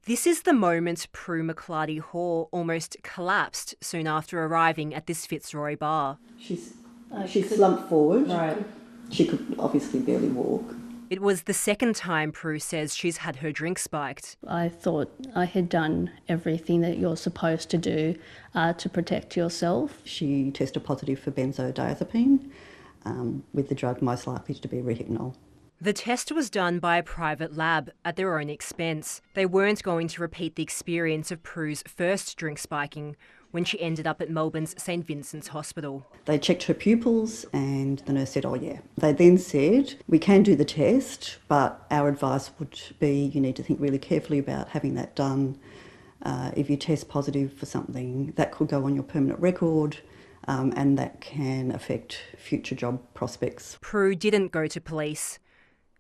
This is the moment Prue McLardie-Hore almost collapsed soon after arriving at this Fitzroy bar. She slumped forward. Right. She could obviously barely walk. It was the second time Prue says she's had her drink spiked. I thought I had done everything that you're supposed to do to protect yourself. She tested positive for benzodiazepine, with the drug most likely to be rehypnol. The test was done by a private lab at their own expense. They weren't going to repeat the experience of Prue's first drink spiking when she ended up at Melbourne's St Vincent's Hospital. They checked her pupils and the nurse said, oh yeah. They then said, we can do the test, but our advice would be you need to think really carefully about having that done. If you test positive for something, that could go on your permanent record, and that can affect future job prospects. Prue didn't go to police.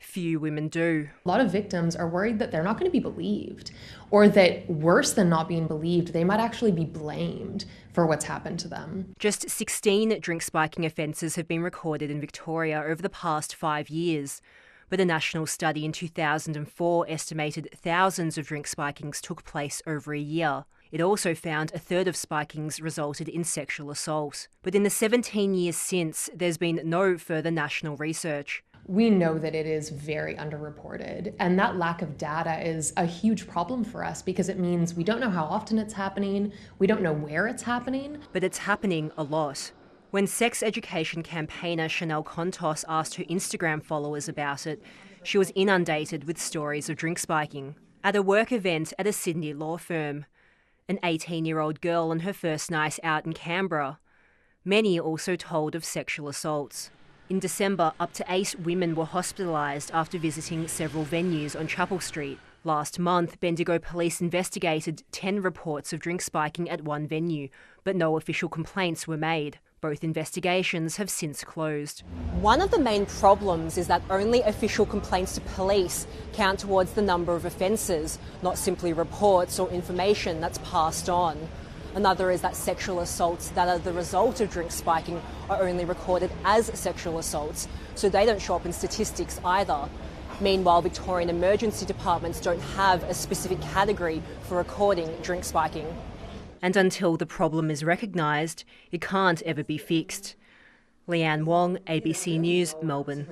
Few women do. A lot of victims are worried that they're not going to be believed, or that worse than not being believed, they might actually be blamed for what's happened to them. Just 16 drink spiking offences have been recorded in Victoria over the past 5 years, but a national study in 2004 estimated thousands of drink spikings took place over a year. It also found a third of spikings resulted in sexual assault. But in the 17 years since, there's been no further national research. We know that it is very underreported, and that lack of data is a huge problem for us because it means we don't know how often it's happening, we don't know where it's happening. But it's happening a lot. When sex education campaigner Chanel Contos asked her Instagram followers about it, she was inundated with stories of drink spiking. At a work event at a Sydney law firm, an 18-year-old girl on her first night out in Canberra. Many also told of sexual assaults. In December, up to 8 women were hospitalised after visiting several venues on Chapel Street. Last month, Bendigo police investigated 10 reports of drink spiking at one venue, but no official complaints were made. Both investigations have since closed. One of the main problems is that only official complaints to police count towards the number of offences, not simply reports or information that's passed on. Another is that sexual assaults that are the result of drink spiking are only recorded as sexual assaults, so they don't show up in statistics either. Meanwhile, Victorian emergency departments don't have a specific category for recording drink spiking. And until the problem is recognised, it can't ever be fixed. Leanne Wong, ABC News, Melbourne.